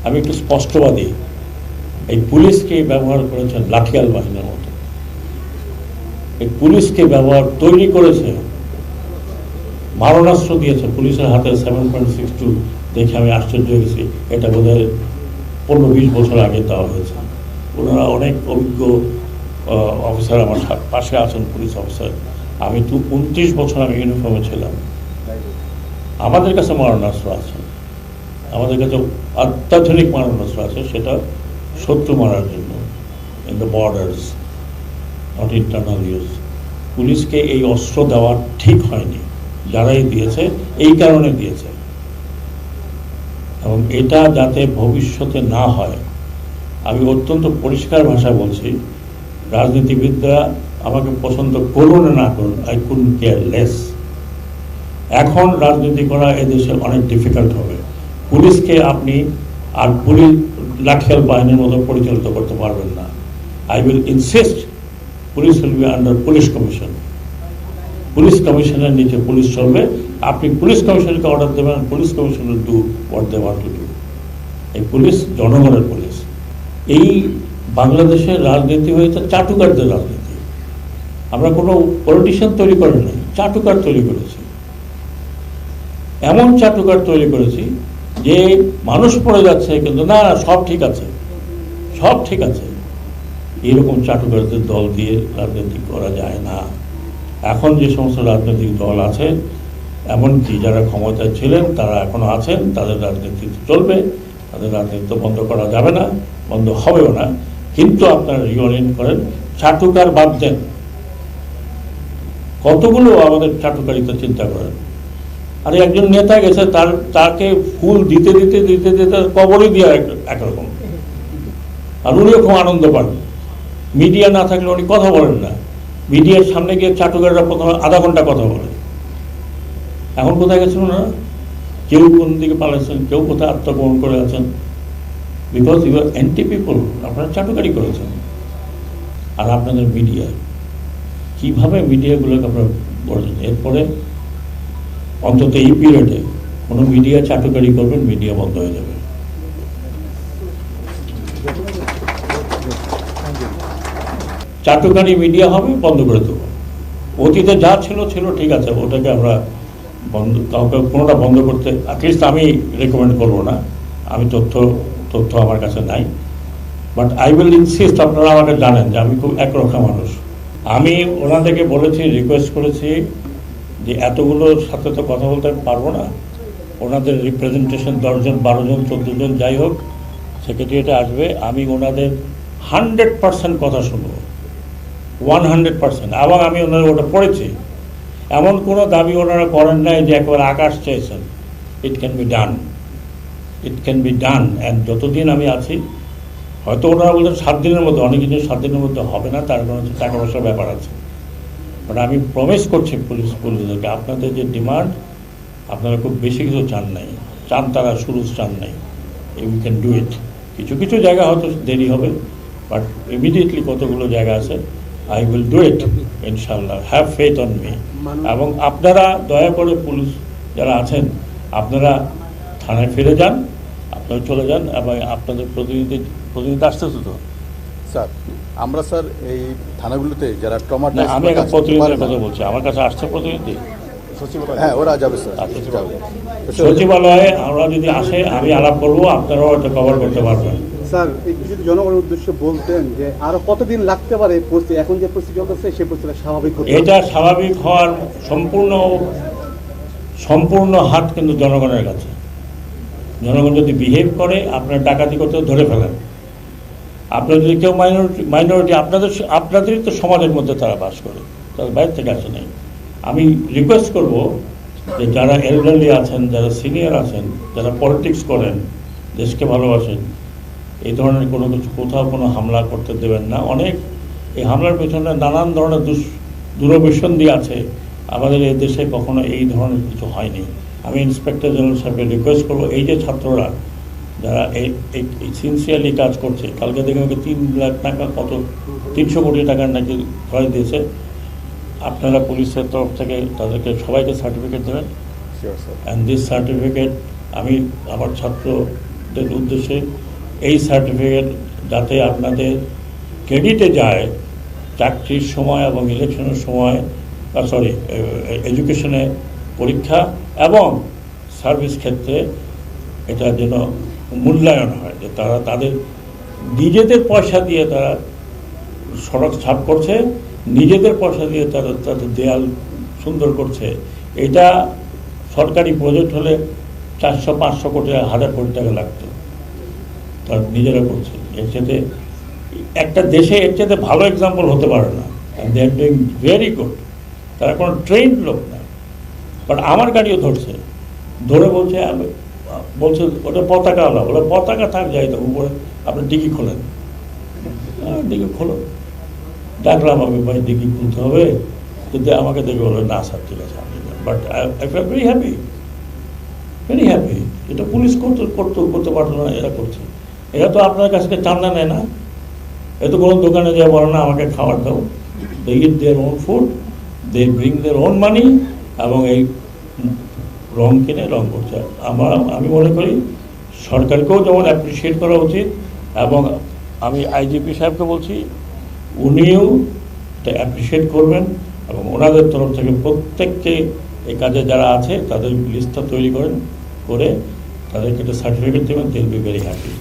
আমি একটু স্পষ্টবাদী, এই পুলিশকে ব্যবহার করেছেন লাঠিয়াল বাহিনীর মতো। এই পুলিশকে ব্যবহার তৈরি করেছে, মারণাস্ত্র দিয়েছে পুলিশের হাতে 7.62 দেখে আমি আশ্চর্য হয়েছি। এটা বোধহয় 15-20 বছর আগে দেওয়া হয়েছে। ওনারা অনেক অভিজ্ঞ অফিসার আমার পাশে আছেন, পুলিশ অফিসার। আমি তো 29 বছর আমি ইউনিফর্মে ছিলাম। আমাদের কাছে মারণাস্ত্র আছে, আমাদের কাছে অত্যাধুনিক মারণাস্ত্র আছে, সেটা শত্রু মারার জন্য, in the borders, not internal use. পুলিশকে এই অস্ত্র দেওয়া ঠিক হয়নি, যারাই দিয়েছে এই কারণে দিয়েছে। এবং এটা যাতে ভবিষ্যতে না হয়, আমি অত্যন্ত পরিষ্কার ভাষায় বলছি, রাজনীতিবিদরা আমাকে পছন্দ করুন না করুন, আই কুডন্ট কেয়ার লেস। এখন রাজনীতি করা এদেশে অনেক ডিফিকাল্ট হবে। পুলিশকে আপনি আর পুলিশ লাঠিয়াল বাহিনীর মতো পরিচালিত করতে পারবেন না। I will insist police will be under police commission. Police কমিশনের নিচে পুলিশ চলবে। আপনি পুলিশ কমিশনকে অর্ডার দেবেন, police commission will do what they want to do. এই পুলিশ জনগণের পুলিশ। এই বাংলাদেশের রাজনীতি হয়েছে চাটুকারদের রাজনীতি। আমরা কোনো পলিটিশিয়ান তৈরি করেন নাই, চাটুকার তৈরি করেছি। এমন চাটুকার তৈরি করেছি যে মানুষ পড়ে যাচ্ছে কিন্তু না, সব ঠিক আছে, সব ঠিক আছে। এরকম চাটুকারদের দল দিয়ে রাজনীতি করা যায় না। এখন যে সমস্ত রাজনৈতিক দল আছে, এমনকি যারা ক্ষমতায় ছিলেন তারা এখনো আছেন, তাদের রাজনীতি চলবে, তাদের রাজনীতি তো বন্ধ করা যাবে না, বন্ধ হবেও না। কিন্তু আপনারা রিওরিয়েন্ট করেন, চাটুকার বাদ দেন। কতগুলো আমাদের চাটুকারিতা চিন্তা করেন। আর একজন নেতা গেছে, তাকে ফুল দিতে দিতে দিতে দিতে কবরই দিয়ে একরকম, আর উনিও খুব আনন্দ পান। মিডিয়া না থাকলে উনি কথা বলেন না। মিডিয়ার সামনে গিয়ে চাটুকাররা প্রথমে আধা ঘন্টা কথা বলে। এখন কোথায় গেছেন ওনারা? কেউ কোন দিকে পালাচ্ছেন, কেউ কোথায় আত্মগোপন করে আছেন। Because you are anti people, আপনারা চাটুকারি করেছেন। আর আপনাদের মিডিয়া, কিভাবে মিডিয়াগুলোকে আপনারা বলেছেন। এরপরে অন্তত এই পিরিয়ডে কোনো মিডিয়া চাটুকারি করবেন, মিডিয়া বন্ধ হয়ে যাবে। চাটুকারি মিডিয়া হবে, বন্ধ করে দেবো। অতীতে যা ছিল ছিল, ঠিক আছে, ওটাকে আমরা বন্ধ, কাউকে কোনোটা বন্ধ করতে অ্যাটলিস্ট আমি রেকমেন্ড করবো না। আমি তথ্য আমার কাছে নাই, বাট আই উইল ইনসিস্ট। আপনারা আমাকে জানেন যে আমি খুব একরক্ষা মানুষ। আমি ওনাদেরকে বলেছি, রিকোয়েস্ট করেছি যে এতগুলোর সাথে তো কথা বলতে পারবো না। ওনাদের রিপ্রেজেন্টেশন 10 জন 12 জন 14 জন যাই হোক, সেক্রেটারিয়েটে আসবে। আমি ওনাদের 100% কথা শুনবো, 100%। এবং আমি ওনাদের ওটা পড়েছি। এমন কোনো দাবি ওনারা করেন নাই যে একেবারে আকাশ চেয়েছেন। It can be done, it can be done. And যতদিন আমি আছি, হয়তো ওনারা বলছেন 7 দিনের মধ্যে, অনেক কিছু 7 দিনের মধ্যে হবে না, তার কারণ হচ্ছে টাকা পয়সার ব্যাপার আছে। বাট আমি প্রমিস করছি পুলিশদেরকে, আপনাদের যে ডিমান্ড, আপনারা খুব বেশি কিছু চান নাই, চান তারা শুরু চান নাই। You can do it. কিছু কিছু জায়গা হয়তো দেরি হবে, বাট ইমিডিয়েটলি কতগুলো জায়গা আছে, আই উইল ডু ইট ইনশাল্লাহ। Have faith on me. এবং আপনারা দয়া করে পুলিশ যারা আছেন, আপনারা থানায় ফিরে যান, আপনারা চলে যান। এবং আপনাদের প্রতিনিধি আসতেছে তো স্যার, আমরা স্যার এই থানাগুলোতে যারা ট্রমাটাইজড, আমি একটা প্রতিনিধির কথা বলছি, আমার কাছে আসছে প্রতিনিধি। হ্যাঁ, ওরা যাবে স্যার সচিবালয়ে। আমরা যদি আসে, আমি আলাপ করবো, আপনারাও এটা কভার করতে পারবেন। স্যার, একটু যদি জনগণের উদ্দেশ্যে বলতেন যে আরো কতদিন লাগতে পারে পরিস্থিতি, এখন যে পরিস্থিতি চলতেছে সেই পরিস্থিতি স্বাভাবিক হতে? এটা স্বাভাবিক হওয়ার সম্পূর্ণ হাত কিন্তু জনগণের কাছে। জনগণ যদি বিহেভ করে, আপনার ডাকাতি করতে ধরে ফেলেন। আপনার যদি কেউ মাইনরিটি, আপনাদেরই তো সমাজের মধ্যে তারা বাস করে, তাদের বাইরে থেকে আসে নাই। আমি রিকোয়েস্ট করব যে যারা এলডারলি আছেন, যারা সিনিয়র আছেন, যারা পলিটিক্স করেন, দেশকে ভালোবাসেন, এই ধরনের কোনো কিছু কোথাও কোনো হামলা করতে দেবেন না। অনেক এই হামলার পেছনে নানান ধরনের দূরভিসন্ধি আছে। আমাদের এই দেশে কখনো এই ধরনের কিছু হয়নি। আমি ইন্সপেক্টর জেনারেল সাহেবকে রিকোয়েস্ট করবো, এই যে ছাত্ররা যারা এই সিনসিয়ারলি কাজ করছে, কালকে দেখে আমাকে 3 লাখ টাকা, কত 300 কোটি টাকার নাকি খরচ দিয়েছে, আপনারা পুলিশের তরফ থেকে তাদেরকে সবাইকে সার্টিফিকেট দেবেন। অ্যান্ড দিস সার্টিফিকেট আমি আমার ছাত্র ক্যান্ডিডেটদের উদ্দেশ্যে এই সার্টিফিকেট যাতে আপনাদের ক্রেডিটে যায় চাকরির সময় এবং ইলেকশনের সময়, এডুকেশনে পরীক্ষা এবং সার্ভিস ক্ষেত্রে এটা যেন মূল্যায়ন হয়, যে তারা তাদের নিজেদের পয়সা দিয়ে তারা সড়ক ছাপ করছে, নিজেদের পয়সা দিয়ে তারা তাদের দেয়াল সুন্দর করছে। এটা সরকারি প্রজেক্ট হলে 400-500 কোটি 1000 কোটি টাকা লাগতো, তারা নিজেরা করছে। এর সাথে একটা দেশে এর সাথে ভালো এক্সাম্পল হতে পারে না। দে আর ডুইং ভেরি গুড। তারা কোনো ট্রেন্ড লোক না, বাট আমার গাড়িও ধরছে, ধরে বলছে ওটা পতাকাওয়ালা, ওটা পতাকা থাক যাই তো উপরে আপনি ডিগি খোলেন, ডিগি খোলো। ডাকলাম আমি, ভাই ডিগি খুলতে হবে, কিন্তু আমাকে দেখে বলবে না স্যার ঠিক আছে আপনি, but I feel very happy, very happy. এটা পুলিশ করতে পারতো না, এরা করছে। এরা তো আপনার কাছ থেকে চান্দা নেয় না, এ তো কোনো দোকানে যা বলে না আমাকে খাবার দাও, they eat their own food, they bring their own money, এবং এই রং কিনে রং করছে। আমি মনে করি সরকারকেও যেমন অ্যাপ্রিসিয়েট করা উচিত, এবং আমি আইজিপি সাহেবকে বলছি উনিও এটা অ্যাপ্রিসিয়েট করবেন, এবং ওনাদের তরফ থেকে প্রত্যেককে এই কাজে যারা আছে তাদের লিস্টটা তৈরি করে তাদেরকে একটা সার্টিফিকেট দেবেন, they will be very happy.